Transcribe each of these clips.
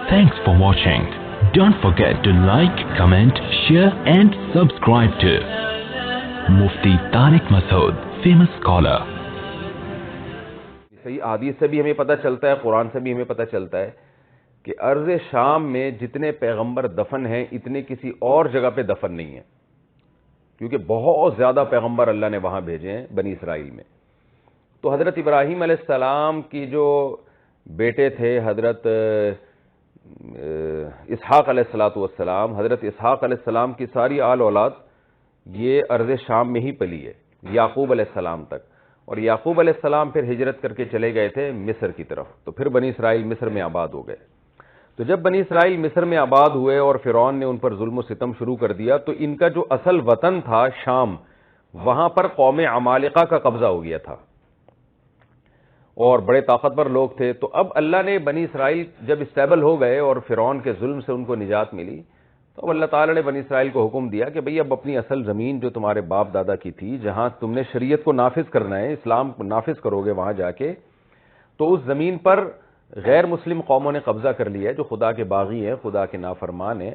Thanks for watching. Don't forget to like, comment, share and subscribe to Mufti Tariq Masood, famous scholar. صحیح حدیث سے بھی ہمیں پتہ چلتا ہے، قرآن سے بھی ہمیں پتہ چلتا ہے کہ ارض شام میں جتنے پیغمبر دفن ہیں اتنے کسی اور جگہ پہ دفن نہیں ہیں، کیونکہ بہت زیادہ پیغمبر اللہ نے وہاں بھیجے ہیں بنی اسرائیل میں۔ تو حضرت ابراہیم علیہ السلام کی جو بیٹے تھے حضرت اسحاق علیہ السلام، حضرت اسحاق علیہ السلام کی ساری آل اولاد یہ ارض شام میں ہی پلی ہے یعقوب علیہ السلام تک، اور یعقوب علیہ السلام پھر ہجرت کر کے چلے گئے تھے مصر کی طرف، تو پھر بنی اسرائیل مصر میں آباد ہو گئے۔ تو جب بنی اسرائیل مصر میں آباد ہوئے اور فرعون نے ان پر ظلم و ستم شروع کر دیا، تو ان کا جو اصل وطن تھا شام، وہاں پر قوم عمالقہ کا قبضہ ہو گیا تھا اور بڑے طاقتور لوگ تھے۔ تو اب اللہ نے بنی اسرائیل جب اسٹیبل ہو گئے اور فرعون کے ظلم سے ان کو نجات ملی، تو اب اللہ تعالیٰ نے بنی اسرائیل کو حکم دیا کہ بھئی اب اپنی اصل زمین جو تمہارے باپ دادا کی تھی، جہاں تم نے شریعت کو نافذ کرنا ہے، اسلام کو نافذ کرو گے وہاں جا کے، تو اس زمین پر غیر مسلم قوموں نے قبضہ کر لیا ہے جو خدا کے باغی ہیں، خدا کے نافرمان ہیں۔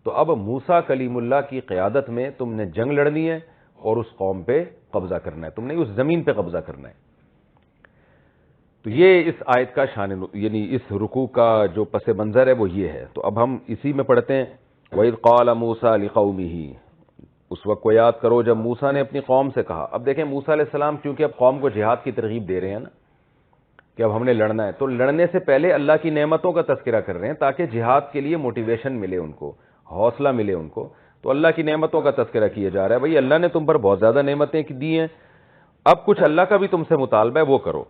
تو اب موسیٰ کلیم اللہ کی قیادت میں تم نے جنگ لڑنی ہے اور اس قوم پہ قبضہ کرنا ہے، تم نے اس زمین پہ قبضہ کرنا ہے۔ تو یہ اس آیت کا شان، یعنی اس رکوع کا جو پس منظر ہے وہ یہ ہے۔ تو اب ہم اسی میں پڑھتے ہیں، وَإِذْ قَالَ مُوسَىٰ لِقَوْمِهِ، اس وقت کو یاد کرو جب موسیٰ نے اپنی قوم سے کہا۔ اب دیکھیں موسیٰ علیہ السلام چونکہ اب قوم کو جہاد کی ترغیب دے رہے ہیں نا، کہ اب ہم نے لڑنا ہے، تو لڑنے سے پہلے اللہ کی نعمتوں کا تذکرہ کر رہے ہیں تاکہ جہاد کے لیے موٹیویشن ملے، ان کو حوصلہ ملے ان کو۔ تو اللہ کی نعمتوں کا تذکرہ کیا جا رہا ہے، بھئی اللہ نے تم پر بہت زیادہ نعمتیں دی ہیں، اب کچھ اللہ کا بھی تم سے مطالبہ ہے وہ کرو۔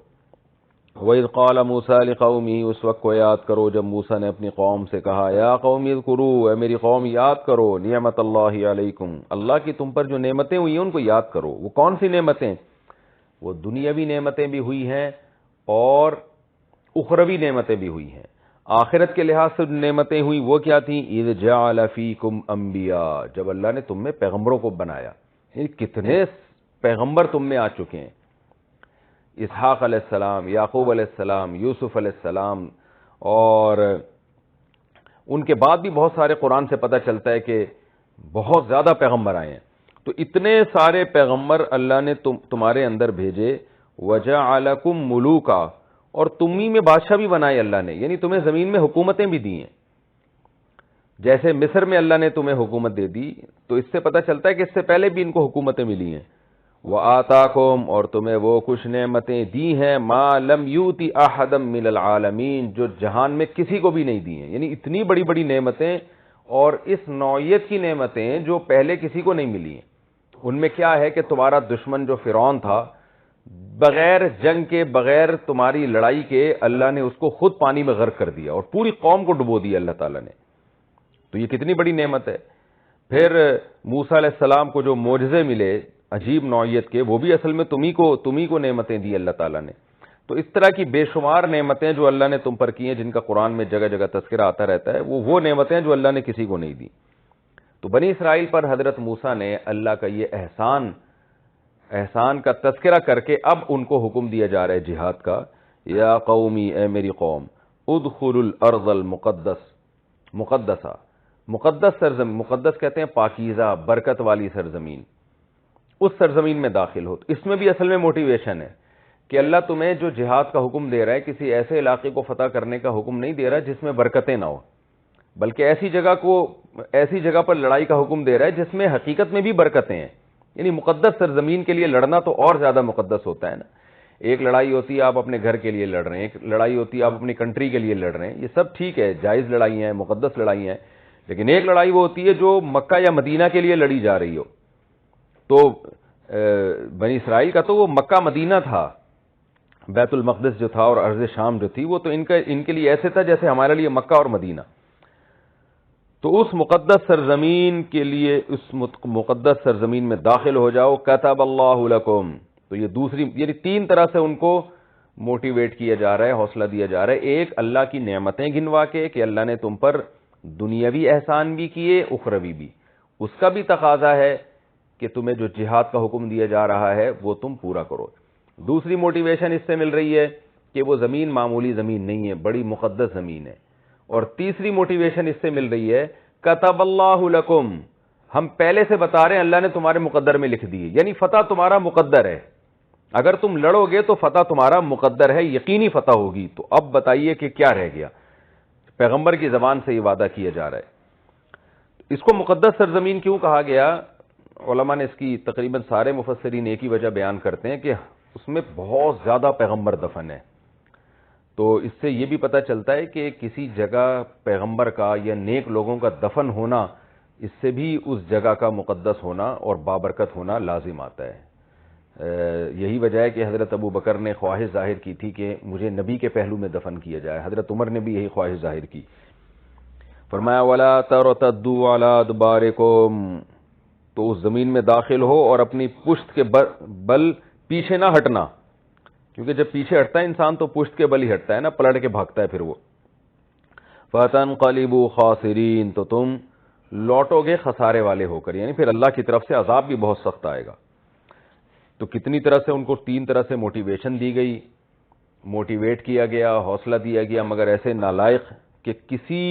وَإِذْ قَالَ مُوسَىٰ لِقَوْمِهِ، اس وقت کو یاد کرو جب موسیٰ نے اپنی قوم سے کہا، یا قوم اذکروا، اے میری قوم یاد کرو، نعمت اللہ علیکم، اللہ کی تم پر جو نعمتیں ہوئی ہیں ان کو یاد کرو۔ وہ کون سی نعمتیں؟ وہ دنیاوی نعمتیں بھی ہوئی ہیں اور اخروی نعمتیں بھی ہوئی ہیں۔ آخرت کے لحاظ سے نعمتیں ہوئی وہ کیا تھیں؟ اذ جعل فیکم انبیاء، جب اللہ نے تم میں پیغمبروں کو بنایا، یعنی کتنے پیغمبر تم میں آ چکے ہیں، اسحاق علیہ السلام، یعقوب علیہ السلام، یوسف علیہ السلام، اور ان کے بعد بھی بہت سارے، قرآن سے پتہ چلتا ہے کہ بہت زیادہ پیغمبر آئے ہیں۔ تو اتنے سارے پیغمبر اللہ نے تمہارے اندر بھیجے، وجعلکم ملوکا، اور تمہیں میں بادشاہ بھی بنائے اللہ نے، یعنی تمہیں زمین میں حکومتیں بھی دی ہیں۔ جیسے مصر میں اللہ نے تمہیں حکومت دے دی، تو اس سے پتہ چلتا ہے کہ اس سے پہلے بھی ان کو حکومتیں ملی ہیں۔ وَآتَاكُمْ، اور تمہیں وہ کچھ نعمتیں دی ہیں، مَا لَمْ يُؤْتِ أَحَدًا مِّنَ الْعَالَمِينَ، جو جہان میں کسی کو بھی نہیں دی ہیں، یعنی اتنی بڑی بڑی نعمتیں اور اس نوعیت کی نعمتیں جو پہلے کسی کو نہیں ملی ہیں۔ ان میں کیا ہے کہ تمہارا دشمن جو فرعون تھا، بغیر جنگ کے، بغیر تمہاری لڑائی کے، اللہ نے اس کو خود پانی میں غرق کر دیا اور پوری قوم کو ڈبو دیا اللہ تعالیٰ نے۔ تو یہ کتنی بڑی نعمت ہے۔ پھر موسیٰ علیہ السلام کو جو معجزے ملے عجیب نوعیت کے، وہ بھی اصل میں تمہیں کو نعمتیں دی اللہ تعالیٰ نے۔ تو اس طرح کی بے شمار نعمتیں جو اللہ نے تم پر کی ہیں، جن کا قرآن میں جگہ جگہ تذکرہ آتا رہتا ہے، وہ نعمتیں جو اللہ نے کسی کو نہیں دی۔ تو بنی اسرائیل پر حضرت موسیٰ نے اللہ کا یہ احسان کا تذکرہ کر کے اب ان کو حکم دیا جا رہا ہے جہاد کا۔ یا قومی، اے میری قوم، ادخلوا الارض مقدسہ، مقدس سرزمین، مقدس کہتے ہیں پاکیزہ، برکت والی سرزمین، اس سرزمین میں داخل ہو۔ اس میں بھی اصل میں موٹیویشن ہے کہ اللہ تمہیں جو جہاد کا حکم دے رہا ہے، کسی ایسے علاقے کو فتح کرنے کا حکم نہیں دے رہا جس میں برکتیں نہ ہو، بلکہ ایسی جگہ پر لڑائی کا حکم دے رہا ہے جس میں حقیقت میں بھی برکتیں ہیں۔ یعنی مقدس سرزمین کے لیے لڑنا تو اور زیادہ مقدس ہوتا ہے نا۔ ایک لڑائی ہوتی ہے آپ اپنے گھر کے لیے لڑ رہے ہیں، ایک لڑائی ہوتی ہے آپ اپنی کنٹری کے لیے لڑ رہے ہیں، یہ سب ٹھیک ہے، جائز لڑائی ہیں، مقدس لڑائی ہیں، لیکن ایک لڑائی وہ ہوتی ہے جو مکہ یا مدینہ کے لیے لڑی جا رہی ہو۔ تو بنی اسرائیل کا تو وہ مکہ مدینہ تھا، بیت المقدس جو تھا اور ارض شام جو تھی، وہ تو ان کے لیے ایسے تھا جیسے ہمارے لیے مکہ اور مدینہ۔ تو اس مقدس سرزمین کے لیے، اس مقدس سرزمین میں داخل ہو جاؤ، کتب اللہ لکم۔ تو یہ دوسری، یعنی تین طرح سے ان کو موٹیویٹ کیا جا رہا ہے، حوصلہ دیا جا رہا ہے۔ ایک، اللہ کی نعمتیں گنوا کے کہ اللہ نے تم پر دنیاوی احسان بھی کیے، اخروی بھی، اس کا بھی تقاضا ہے کہ تمہیں جو جہاد کا حکم دیا جا رہا ہے وہ تم پورا کرو۔ دوسری موٹیویشن اس سے مل رہی ہے کہ وہ زمین معمولی زمین نہیں ہے، بڑی مقدس زمین ہے، اور تیسری موٹیویشن اس سے مل رہی ہے کتب اللہ لکم، ہم پہلے سے بتا رہے ہیں اللہ نے تمہارے مقدر میں لکھ دی ہے، یعنی فتح تمہارا مقدر ہے، اگر تم لڑو گے تو فتح تمہارا مقدر ہے، یقینی فتح ہوگی۔ تو اب بتائیے کہ کیا رہ گیا؟ پیغمبر کی زبان سے یہ وعدہ کیا جا رہا ہے۔ اس کو مقدس سرزمین کیوں کہا گیا؟ علماء نے اس کی تقریباً سارے مفسرین ایک ہی وجہ بیان کرتے ہیں کہ اس میں بہت زیادہ پیغمبر دفن ہے، تو اس سے یہ بھی پتہ چلتا ہے کہ کسی جگہ پیغمبر کا یا نیک لوگوں کا دفن ہونا، اس سے بھی اس جگہ کا مقدس ہونا اور بابرکت ہونا لازم آتا ہے۔ یہی وجہ ہے کہ حضرت ابو بکر نے خواہش ظاہر کی تھی کہ مجھے نبی کے پہلو میں دفن کیا جائے، حضرت عمر نے بھی یہی خواہش ظاہر کی، فرمایا وَلَا تَرْتَدُّوا عَلَىٰ أَدْبَارِكُمْ، تو اس زمین میں داخل ہو اور اپنی پشت کے بل پیچھے نہ ہٹنا، کیونکہ جب پیچھے ہٹتا ہے انسان تو پشت کے بل ہی ہٹتا ہے نا، پلٹ کے بھاگتا ہے پھر وہ۔ فَتَنْقَلِبُوا خَاسِرِينَ، تو تم لوٹو گے خسارے والے ہو کر، یعنی پھر اللہ کی طرف سے عذاب بھی بہت سخت آئے گا۔ تو کتنی طرح سے ان کو 3 طرح سے موٹیویشن دی گئی، موٹیویٹ کیا گیا، حوصلہ دیا گیا، مگر ایسے نالائق کہ کسی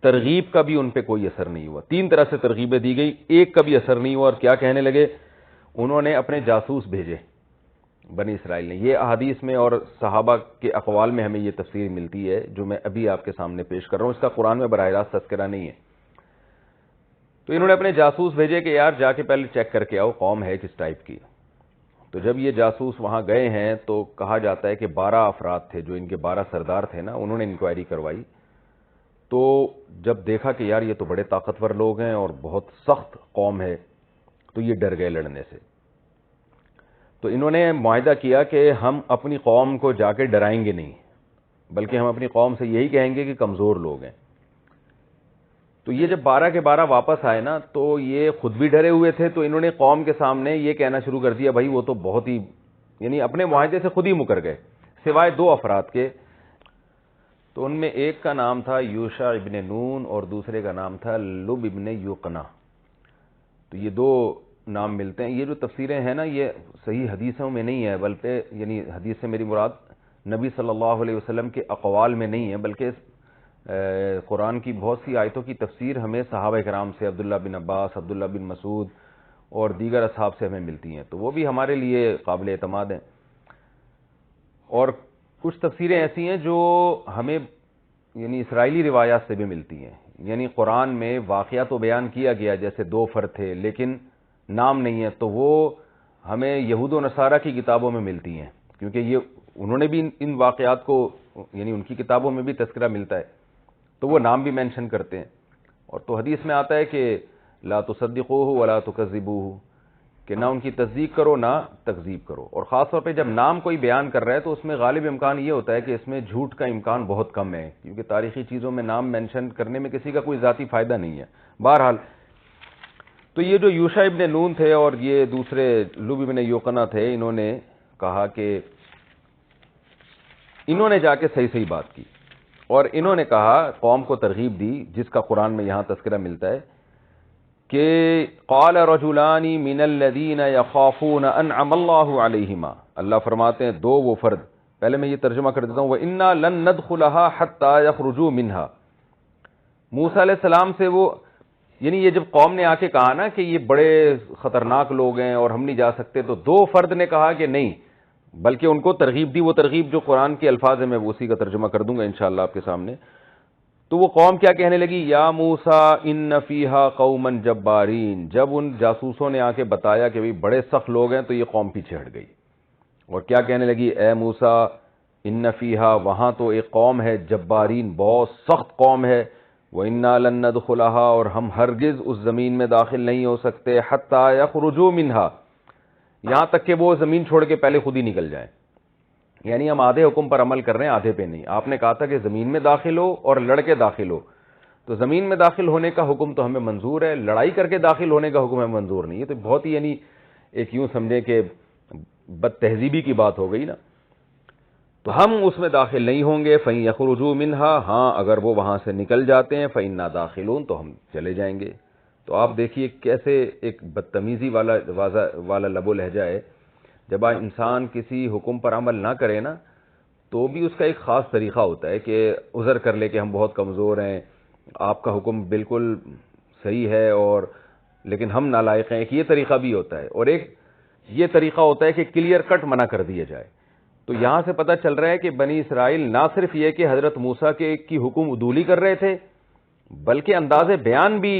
ترغیب کا بھی ان پہ کوئی اثر نہیں ہوا۔ 3 طرح سے ترغیبیں دی گئی، ایک کا بھی اثر نہیں ہوا، اور کیا کہنے لگے؟ انہوں نے اپنے جاسوس بھیجے بنی اسرائیل نے۔ یہ احادیث میں اور صحابہ کے اقوال میں ہمیں یہ تفسیر ملتی ہے جو میں ابھی آپ کے سامنے پیش کر رہا ہوں، اس کا قرآن میں براہ راست تذکرہ نہیں ہے۔ تو انہوں نے اپنے جاسوس بھیجے کہ یار جا کے پہلے چیک کر کے آؤ قوم ہے کس ٹائپ کی۔ تو جب یہ جاسوس وہاں گئے ہیں تو کہا جاتا ہے کہ 12 افراد تھے، جو ان کے 12 سردار تھے نا، انہوں نے انکوائری کروائی، تو جب دیکھا کہ یار یہ تو بڑے طاقتور لوگ ہیں اور بہت سخت قوم ہے، تو یہ ڈر گئے لڑنے سے۔ تو انہوں نے معاہدہ کیا کہ ہم اپنی قوم کو جا کے ڈرائیں گے نہیں، بلکہ ہم اپنی قوم سے یہی کہیں گے کہ کمزور لوگ ہیں۔ تو یہ جب 12 کے 12 واپس آئے نا، تو یہ خود بھی ڈرے ہوئے تھے، تو انہوں نے قوم کے سامنے یہ کہنا شروع کر دیا بھائی وہ تو بہت ہی، یعنی اپنے معاہدے سے خود ہی مکر گئے، سوائے 2 افراد کے۔ تو ان میں ایک کا نام تھا یوشع ابن نون اور دوسرے کا نام تھا لب ابن یوقنا۔ تو یہ 2 نام ملتے ہیں۔ یہ جو تفسیریں ہیں نا، یہ صحیح حدیثوں میں نہیں ہے، بلکہ یعنی حدیث سے میری مراد نبی صلی اللہ علیہ وسلم کے اقوال میں نہیں ہے، بلکہ قرآن کی بہت سی آیتوں کی تفسیر ہمیں صحابہ کرام سے، عبداللہ بن عباس، عبداللہ بن مسعود اور دیگر اصحاب سے ہمیں ملتی ہیں، تو وہ بھی ہمارے لیے قابل اعتماد ہیں۔ اور کچھ تفسیریں ایسی ہیں جو ہمیں یعنی اسرائیلی روایات سے بھی ملتی ہیں، یعنی قرآن میں واقعہ تو بیان کیا گیا جیسے 2 فرد تھے لیکن نام نہیں ہے، تو وہ ہمیں یہود و نصارہ کی کتابوں میں ملتی ہیں، کیونکہ یہ انہوں نے بھی ان واقعات کو یعنی ان کی کتابوں میں بھی تذکرہ ملتا ہے، تو وہ نام بھی مینشن کرتے ہیں۔ اور تو حدیث میں آتا ہے کہ لا تصدقوہ ولا تکذبوہ، کہ نہ ان کی تصدیق کرو نہ تکذیب کرو، اور خاص طور پہ جب نام کوئی بیان کر رہا ہے تو اس میں غالب امکان یہ ہوتا ہے کہ اس میں جھوٹ کا امکان بہت کم ہے، کیونکہ تاریخی چیزوں میں نام مینشن کرنے میں کسی کا کوئی ذاتی فائدہ نہیں ہے۔ بہرحال تو یہ جو یوشع ابن نون تھے اور یہ دوسرے لب ابن یوقنا تھے، انہوں نے کہا کہ انہوں نے جا کے صحیح بات کی، اور انہوں نے کہا، قوم کو ترغیب دی، جس کا قرآن میں یہاں تذکرہ ملتا ہے کہ قال رجلان من الذین یخافون انعم اللہ علیہما، اللہ فرماتے ہیں 2 وہ فرد، پہلے میں یہ ترجمہ کر دیتا ہوں، وَإِنَّا لَن نَدْخُلَهَا حَتَّى يَخْرُجُوا مِنْهَا، موسیٰ علیہ السلام سے وہ، یعنی یہ جب قوم نے آ کے کہا نا کہ یہ بڑے خطرناک لوگ ہیں اور ہم نہیں جا سکتے، تو 2 فرد نے کہا کہ نہیں، بلکہ ان کو ترغیب دی، وہ ترغیب جو قرآن کے الفاظ ہیں میں اسی کا ترجمہ کر دوں گا انشاءاللہ آپ کے سامنے۔ تو وہ قوم کیا کہنے لگی؟ یا موسیٰ ان فیہا قوما جبارین، جب ان جاسوسوں نے آ کے بتایا کہ بڑے سخت لوگ ہیں تو یہ قوم پیچھے ہٹ گئی، اور کیا کہنے لگی؟ اے موسیٰ ان فیہا، وہاں تو ایک قوم ہے جبارین، بہت سخت قوم ہے، وَإِنَّا لَن نَدْخُلَهَا، اور ہم ہرگز اس زمین میں داخل نہیں ہو سکتے، حَتَّى يَخْرُجُوا مِنْهَا، یہاں تک کہ وہ زمین چھوڑ کے پہلے خود ہی نکل جائیں۔ یعنی ہم آدھے حکم پر عمل کر رہے ہیں، آدھے پہ نہیں۔ آپ نے کہا تھا کہ زمین میں داخل ہو اور لڑ کے داخل ہو، تو زمین میں داخل ہونے کا حکم تو ہمیں منظور ہے، لڑائی کر کے داخل ہونے کا حکم ہمیں منظور نہیں ہے، تو بہت ہی یعنی ایک یوں سمجھیں کہ بد تہذیبی کی بات ہو گئی نا۔ تو ہم اس میں داخل نہیں ہوں گے، فَإِن يَخْرُجُوا مِنْهَا، ہاں اگر وہ وہاں سے نکل جاتے ہیں، فَإِنَّا دَاخِلُونَ، تو ہم چلے جائیں گے۔ تو آپ دیکھیے کیسے ایک بدتمیزی والا لب و لہجہ ہے، جب انسان کسی حکم پر عمل نہ کرے نا تو بھی اس کا ایک خاص طریقہ ہوتا ہے کہ عذر کر لے کہ ہم بہت کمزور ہیں، آپ کا حکم بالکل صحیح ہے اور لیکن ہم نالائق ہیں، ایک یہ طریقہ بھی ہوتا ہے، اور ایک یہ طریقہ ہوتا ہے کہ کلیئر کٹ منع کر دیا جائے۔ تو یہاں سے پتہ چل رہا ہے کہ بنی اسرائیل نہ صرف یہ کہ حضرت موسیٰ کی حکم عدولی کر رہے تھے، بلکہ انداز بیان بھی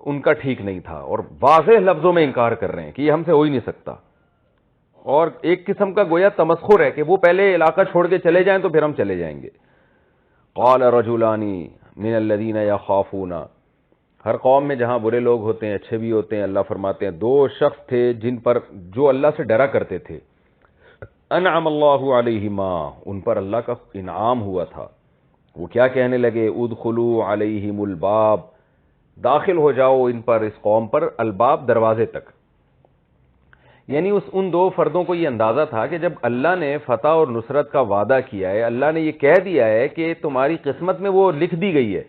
ان کا ٹھیک نہیں تھا، اور واضح لفظوں میں انکار کر رہے ہیں کہ یہ ہم سے ہو ہی نہیں سکتا، اور ایک قسم کا گویا تمسخر ہے کہ وہ پہلے علاقہ چھوڑ کے چلے جائیں تو پھر ہم چلے جائیں گے۔ قال رجلان من الذین یخافون، ہر قوم میں جہاں برے لوگ ہوتے ہیں اچھے بھی ہوتے ہیں، اللہ فرماتے ہیں دو شخص تھے جن پر جو اللہ سے ڈرا کرتے تھے، انعم اللہ علیہما، ان پر اللہ کا انعام ہوا تھا۔ وہ کیا کہنے لگے؟ ادخلوا علیہم الباب، داخل ہو جاؤ ان پر، اس قوم پر، الباب دروازے تک۔ یعنی ان دو فردوں کو یہ اندازہ تھا کہ جب اللہ نے فتح اور نصرت کا وعدہ کیا ہے، اللہ نے یہ کہہ دیا ہے کہ تمہاری قسمت میں وہ لکھ دی گئی ہے،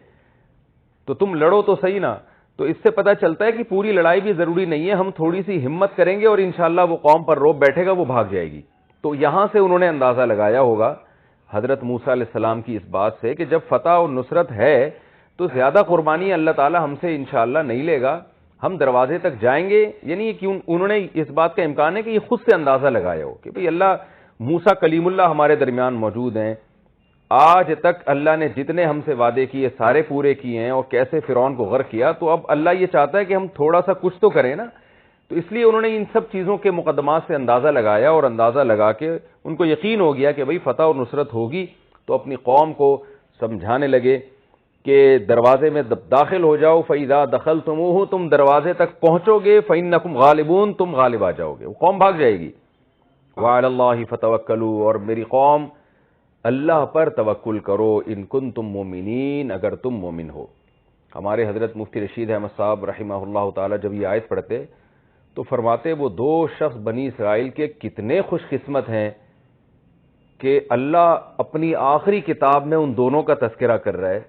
تو تم لڑو تو صحیح نا۔ تو اس سے پتہ چلتا ہے کہ پوری لڑائی بھی ضروری نہیں ہے، ہم تھوڑی سی ہمت کریں گے اور انشاءاللہ وہ قوم پر روب بیٹھے گا، وہ بھاگ جائے گی۔ تو یہاں سے انہوں نے اندازہ لگایا ہوگا حضرت موسیٰ علیہ السلام کی اس بات سے کہ جب فتح اور نصرت ہے تو زیادہ قربانی اللہ تعالی ہم سے انشاءاللہ نہیں لے گا، ہم دروازے تک جائیں گے۔ یعنی کہ انہوں نے اس بات کا امکان ہے کہ یہ خود سے اندازہ لگایا ہو کہ بھئی اللہ، موسیٰ کلیم اللہ ہمارے درمیان موجود ہیں، آج تک اللہ نے جتنے ہم سے وعدے کیے سارے پورے کیے ہیں، اور کیسے فرعون کو غرق کیا، تو اب اللہ یہ چاہتا ہے کہ ہم تھوڑا سا کچھ تو کریں نا۔ تو اس لیے انہوں نے ان سب چیزوں کے مقدمات سے اندازہ لگایا، اور اندازہ لگا کے ان کو یقین ہو گیا کہ بھئی فتح اور نصرت ہوگی، تو اپنی قوم کو سمجھانے لگے کہ دروازے میں داخل ہو جاؤ، فَإِذَا دَخَلْتُمُوهُ، تم دروازے تک پہنچو گے، فَإِنَّكُمْ غَالِبُونَ، تم غالب آ جاؤ گے، وہ قوم بھاگ جائے گی۔ وَعَلَى اللَّهِ فَتَوَكَّلُوا، اور میری قوم اللہ پر توکل کرو، ان کنتم مومنین، اگر تم مومن ہو۔ ہمارے حضرت مفتی رشید احمد صاحب رحمہ اللہ تعالی جب یہ آیت پڑھتے تو فرماتے وہ دو شخص بنی اسرائیل کے کتنے خوش قسمت ہیں کہ اللہ اپنی آخری کتاب میں ان دونوں کا تذکرہ کر رہا ہے،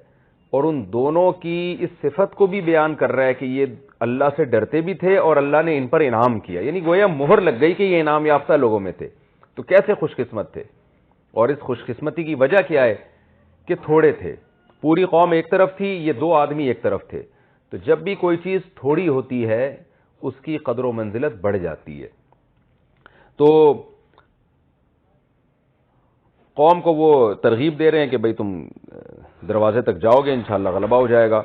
اور ان دونوں کی اس صفت کو بھی بیان کر رہا ہے کہ یہ اللہ سے ڈرتے بھی تھے اور اللہ نے ان پر انعام کیا، یعنی گویا مہر لگ گئی کہ یہ انعام یافتہ لوگوں میں تھے۔ تو کیسے خوش قسمت تھے، اور اس خوش قسمتی کی وجہ کیا ہے کہ تھوڑے تھے، پوری قوم ایک طرف تھی، یہ دو آدمی ایک طرف تھے۔ تو جب بھی کوئی چیز تھوڑی ہوتی ہے اس کی قدر و منزلت بڑھ جاتی ہے۔ تو قوم کو وہ ترغیب دے رہے ہیں کہ بھئی تم دروازے تک جاؤ گے، انشاءاللہ غلبہ ہو جائے گا،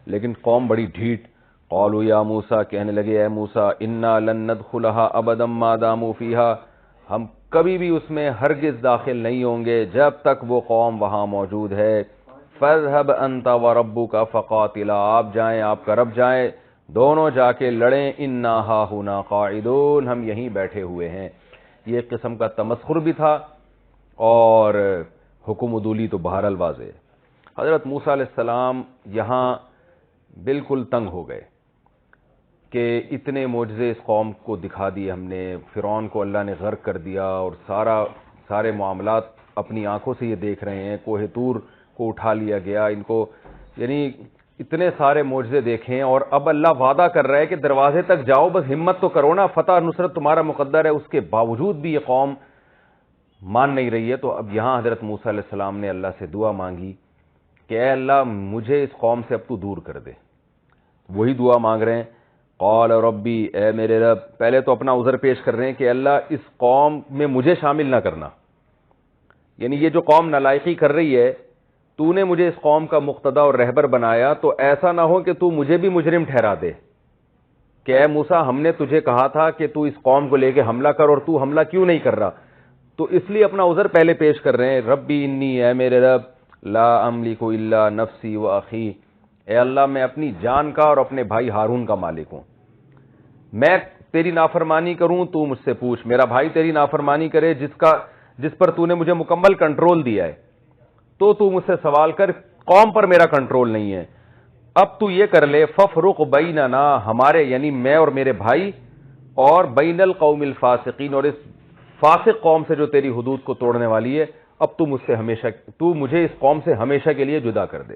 لیکن قوم بڑی ڈھیٹ۔ قالوا یا موسیٰ، کہنے لگے اے موسیٰ، انا لن ندخلها ابدا ما داموا فيها، ہم کبھی بھی اس میں ہرگز داخل نہیں ہوں گے جب تک وہ قوم وہاں موجود ہے۔ فاذهب انت وربك فقاتلا، آپ جائیں، آپ کا رب جائیں، دونوں جا کے لڑیں، انا هاهنا قاعدون، ہم یہیں بیٹھے ہوئے ہیں۔ یہ ایک قسم کا تمسخر بھی تھا، اور حکم عدولی تو بہرحال واضح ہے۔ حضرت موسیٰ علیہ السلام یہاں بالکل تنگ ہو گئے کہ اتنے معجزے اس قوم کو دکھا دیے ہم نے، فرعون کو اللہ نے غرق کر دیا، اور سارے معاملات اپنی آنکھوں سے یہ دیکھ رہے ہیں، کوہ طور کو اٹھا لیا گیا، ان کو یعنی اتنے سارے معجزے دیکھیں، اور اب اللہ وعدہ کر رہا ہے کہ دروازے تک جاؤ، بس ہمت تو کرو نا، فتح نصرت تمہارا مقدر ہے۔ اس کے باوجود بھی یہ قوم مان نہیں رہی ہے۔ تو اب یہاں حضرت موسیٰ علیہ السلام نے اللہ سے دعا مانگی کہ اے اللہ مجھے اس قوم سے اب تو دور کر دے۔ وہی دعا مانگ رہے ہیں، قال ربی، اے میرے رب، پہلے تو اپنا عذر پیش کر رہے ہیں کہ اللہ اس قوم میں مجھے شامل نہ کرنا، یعنی یہ جو قوم نالائقی کر رہی ہے، تو نے مجھے اس قوم کا مقتدی اور رہبر بنایا، تو ایسا نہ ہو کہ تو مجھے بھی مجرم ٹھہرا دے کہ اے موسیٰ ہم نے تجھے کہا تھا کہ تو اس قوم کو لے کے حملہ کر، اور تو حملہ کیوں نہیں کر رہا۔ تو اس لیے اپنا عذر پہلے پیش کر رہے ہیں، ربی انی، اے میرے رب، لا املک الا نفسی و اخی، اے اللہ میں اپنی جان کا اور اپنے بھائی ہارون کا مالک ہوں، میں تیری نافرمانی کروں تو مجھ سے پوچھ، میرا بھائی تیری نافرمانی کرے جس پر تو نے مجھے مکمل کنٹرول دیا ہے، تو مجھ سے سوال کر، قوم پر میرا کنٹرول نہیں ہے، اب تو یہ کر لے، ففرق بیننا، ہمارے یعنی میں اور میرے بھائی، اور بین القوم الفاسقین، اور اس فاسق قوم سے جو تیری حدود کو توڑنے والی ہے، اب تو مجھے اس قوم سے ہمیشہ کے لیے جدا کر دے،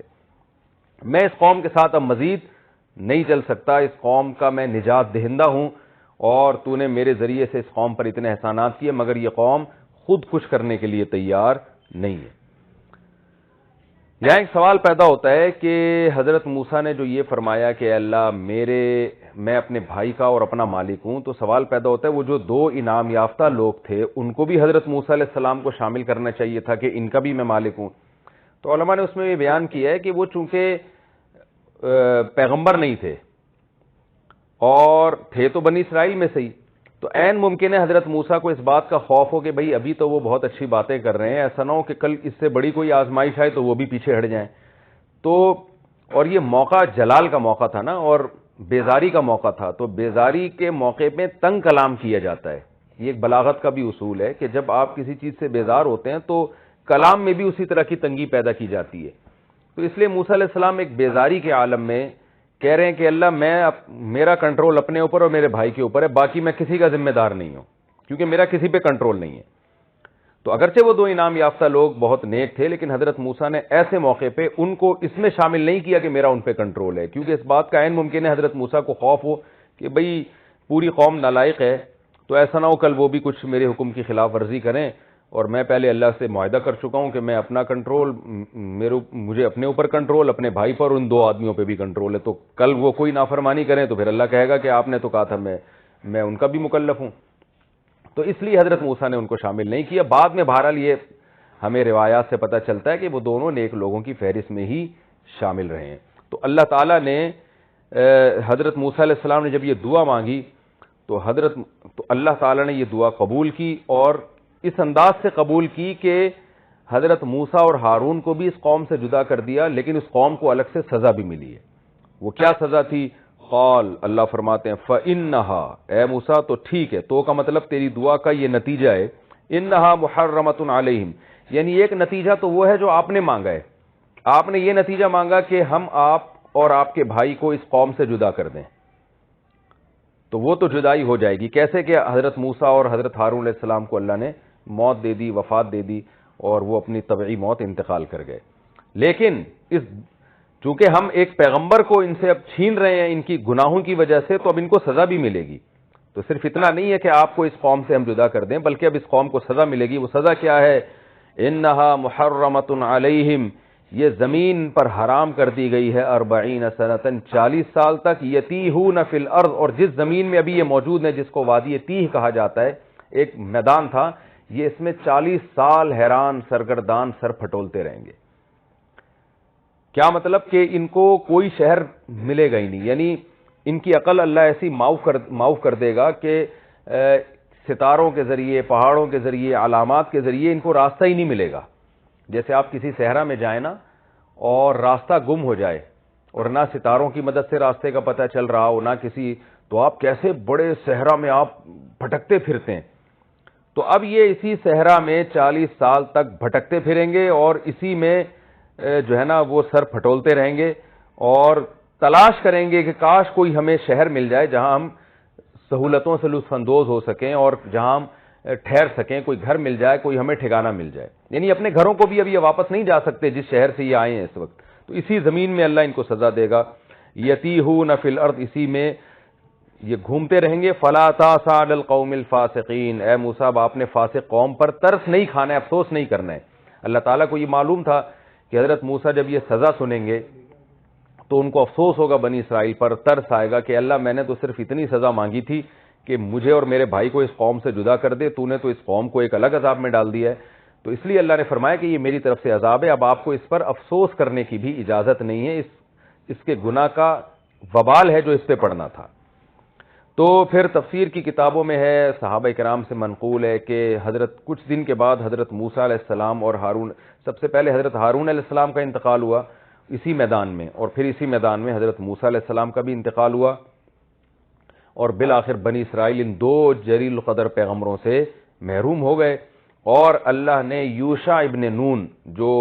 میں اس قوم کے ساتھ اب مزید نہیں چل سکتا، اس قوم کا میں نجات دہندہ ہوں، اور تو نے میرے ذریعے سے اس قوم پر اتنے احسانات کیے، مگر یہ قوم خود کچھ کرنے کے لیے تیار نہیں ہے۔ یہاں ایک سوال پیدا ہوتا ہے کہ حضرت موسیٰ نے جو یہ فرمایا کہ اللہ میں اپنے بھائی کا اور اپنا مالک ہوں، تو سوال پیدا ہوتا ہے وہ جو 2 انعام یافتہ لوگ تھے ان کو بھی حضرت موسیٰ علیہ السلام کو شامل کرنا چاہیے تھا کہ ان کا بھی میں مالک ہوں۔ تو علماء نے اس میں یہ بیان کیا ہے کہ وہ چونکہ پیغمبر نہیں تھے اور تھے تو بنی اسرائیل میں سے ہی، تو عین ممکن ہے حضرت موسیٰ کو اس بات کا خوف ہو کہ بھئی ابھی تو وہ بہت اچھی باتیں کر رہے ہیں، ایسا نہ ہو کہ کل اس سے بڑی کوئی آزمائش آئے تو وہ بھی پیچھے ہٹ جائیں۔ تو اور یہ موقع جلال کا موقع تھا نا، اور بیزاری کا موقع تھا، تو بیزاری کے موقع میں تنگ کلام کیا جاتا ہے۔ یہ ایک بلاغت کا بھی اصول ہے کہ جب آپ کسی چیز سے بیزار ہوتے ہیں تو کلام میں بھی اسی طرح کی تنگی پیدا کی جاتی ہے۔ تو اس لیے موسیٰ علیہ السلام ایک بیزاری کے عالم میں کہہ رہے ہیں کہ اللہ میرا کنٹرول اپنے اوپر اور میرے بھائی کے اوپر ہے، باقی میں کسی کا ذمہ دار نہیں ہوں، کیونکہ میرا کسی پہ کنٹرول نہیں ہے۔ تو اگرچہ وہ 2 انعام یافتہ لوگ بہت نیک تھے، لیکن حضرت موسیٰ نے ایسے موقع پہ ان کو اس میں شامل نہیں کیا کہ میرا ان پہ کنٹرول ہے، کیونکہ اس بات کا عین ممکن ہے حضرت موسیٰ کو خوف ہو کہ بھئی پوری قوم نالائق ہے، تو ایسا نہ ہو کل وہ بھی کچھ میرے حکم کی خلاف ورزی کریں، اور میں پہلے اللہ سے معاہدہ کر چکا ہوں کہ میں اپنا کنٹرول مجھے اپنے اوپر کنٹرول، اپنے بھائی پر، ان 2 آدمیوں پہ بھی کنٹرول ہے، تو کل وہ کوئی نافرمانی کریں تو پھر اللہ کہے گا کہ آپ نے تو کہا تھا میں ان کا بھی مکلف ہوں۔ تو اس لیے حضرت موسیٰ نے ان کو شامل نہیں کیا۔ بعد میں بہرحال یہ ہمیں روایات سے پتہ چلتا ہے کہ وہ دونوں نیک لوگوں کی فہرست میں ہی شامل رہے ہیں۔ تو اللہ تعالیٰ نے حضرت موسیٰ علیہ السلام نے جب یہ دعا مانگی تو اللہ تعالیٰ نے یہ دعا قبول کی، اور اس انداز سے قبول کی کہ حضرت موسیٰ اور ہارون کو بھی اس قوم سے جدا کر دیا، لیکن اس قوم کو الگ سے سزا بھی ملی ہے۔ وہ کیا سزا تھی؟ قال، اللہ فرماتے ہیں فَإِنَّهَا، اے موسیٰ تو ٹھیک ہے، تو کا مطلب تیری دعا کا یہ نتیجہ ہے، اِنَّهَا مُحَرَّمَةٌ عَلَيْهِمْ، یعنی ایک نتیجہ تو وہ ہے جو آپ نے مانگا ہے، آپ نے یہ نتیجہ مانگا کہ ہم آپ اور آپ کے بھائی کو اس قوم سے جدا کر دیں، تو وہ تو جدائی ہو جائے گی۔ کیسے کہ حضرت موسیٰ اور حضرت ہارون علیہ السلام کو اللہ نے موت دے دی، وفات دے دی، اور وہ اپنی طبعی موت انتقال کر گئے۔ لیکن چونکہ ہم ایک پیغمبر کو ان سے اب چھین رہے ہیں ان کی گناہوں کی وجہ سے، تو اب ان کو سزا بھی ملے گی۔ تو صرف اتنا نہیں ہے کہ آپ کو اس قوم سے ہم جدا کر دیں، بلکہ اب اس قوم کو سزا ملے گی۔ وہ سزا کیا ہے؟ انہا محرمۃ علیہم، یہ زمین پر حرام کر دی گئی ہے 40 سنۃ، 40 سال تک، یتیہون فی الارض، اور جس زمین میں ابھی یہ موجود ہے جس کو وادی تیہ کہا جاتا ہے، ایک میدان تھا، یہ اس میں 40 سال حیران سرگردان سر پھٹولتے رہیں گے۔ کیا مطلب کہ ان کو کوئی شہر ملے گا ہی نہیں، یعنی ان کی عقل اللہ ایسی معاف کر دے گا کہ ستاروں کے ذریعے، پہاڑوں کے ذریعے، علامات کے ذریعے ان کو راستہ ہی نہیں ملے گا۔ جیسے آپ کسی صحرا میں جائیں نا اور راستہ گم ہو جائے، اور نہ ستاروں کی مدد سے راستے کا پتہ چل رہا ہو، نہ کسی، تو آپ کیسے بڑے صحرا میں آپ بھٹکتے پھرتے ہیں۔ تو اب یہ اسی صحرا میں 40 سال تک بھٹکتے پھریں گے، اور اسی میں جو ہے نا وہ سر پھٹولتے رہیں گے، اور تلاش کریں گے کہ کاش کوئی ہمیں شہر مل جائے جہاں ہم سہولتوں سے لطف اندوز ہو سکیں، اور جہاں ہم ٹھہر سکیں، کوئی گھر مل جائے، کوئی ہمیں ٹھکانہ مل جائے۔ یعنی اپنے گھروں کو بھی اب یہ واپس نہیں جا سکتے جس شہر سے یہ آئے ہیں اس وقت، تو اسی زمین میں اللہ ان کو سزا دے گا۔ یتیہون فی الارض، اسی میں یہ گھومتے رہیں گے۔ فلا تأس علی القوم الفاسقین، اے موسیٰ آپ نے فاسق قوم پر ترس نہیں کھانا ہے، افسوس نہیں کرنا ہے۔ اللہ تعالیٰ کو یہ معلوم تھا کہ حضرت موسیٰ جب یہ سزا سنیں گے تو ان کو افسوس ہوگا، بنی اسرائیل پر ترس آئے گا کہ اللہ میں نے تو صرف اتنی سزا مانگی تھی کہ مجھے اور میرے بھائی کو اس قوم سے جدا کر دے، تو نے تو اس قوم کو ایک الگ عذاب میں ڈال دیا ہے۔ تو اس لیے اللہ نے فرمایا کہ یہ میری طرف سے عذاب ہے، اب آپ کو اس پر افسوس کرنے کی بھی اجازت نہیں ہے، اس کے گناہ کا وبال ہے جو اس پہ پڑنا تھا۔ تو پھر تفسیر کی کتابوں میں ہے، صحابہ کرام سے منقول ہے کہ کچھ دن کے بعد حضرت موسیٰ علیہ السلام اور ہارون، سب سے پہلے حضرت ہارون علیہ السلام کا انتقال ہوا اسی میدان میں، اور پھر اسی میدان میں حضرت موسیٰ علیہ السلام کا بھی انتقال ہوا، اور بالآخر بنی اسرائیل ان 2 جلیل القدر پیغمبروں سے محروم ہو گئے، اور اللہ نے یوشع ابن نون، جو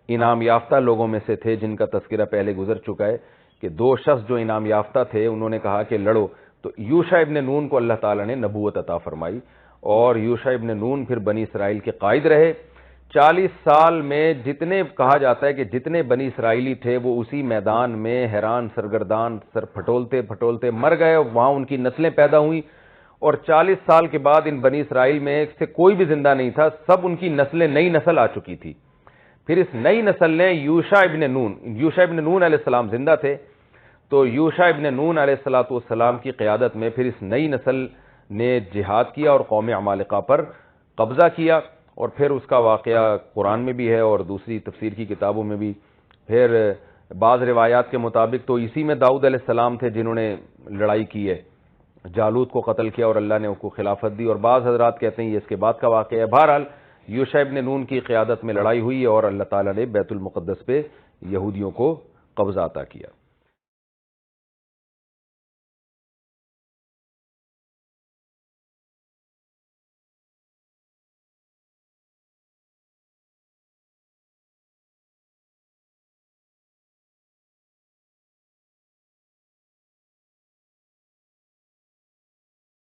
انعام یافتہ لوگوں میں سے تھے جن کا تذکرہ پہلے گزر چکا ہے کہ 2 شخص جو انعام یافتہ تھے انہوں نے کہا کہ لڑو، تو یوشع ابن نون کو اللہ تعالیٰ نے نبوت عطا فرمائی، اور یوشع ابن نون پھر بنی اسرائیل کے قائد رہے۔ 40 سال میں جتنے، کہا جاتا ہے کہ جتنے بنی اسرائیلی تھے وہ اسی میدان میں حیران سرگردان سر پھٹولتے پھٹولتے مر گئے، وہاں ان کی نسلیں پیدا ہوئیں، اور 40 سال کے بعد ان بنی اسرائیل میں سے کوئی بھی زندہ نہیں تھا، سب ان کی نسلیں، نئی نسل آ چکی تھی۔ پھر اس نئی نسل نے یوشع ابن نون علیہ السلام زندہ تھے، تو یوشع ابن نون علیہ السلام کی قیادت میں پھر اس نئی نسل نے جہاد کیا اور قوم عمالقہ پر قبضہ کیا، اور پھر اس کا واقعہ قرآن میں بھی ہے اور دوسری تفسیر کی کتابوں میں بھی۔ پھر بعض روایات کے مطابق تو اسی میں داؤد علیہ السلام تھے جنہوں نے لڑائی کی ہے، جالوت کو قتل کیا اور اللہ نے ان کو خلافت دی، اور بعض حضرات کہتے ہیں یہ اس کے بعد کا واقعہ ہے۔ بہرحال یوشع ابن نون کی قیادت میں لڑائی ہوئی اور اللہ تعالیٰ نے بیت المقدس پہ یہودیوں کو قبضہ عطا کیا۔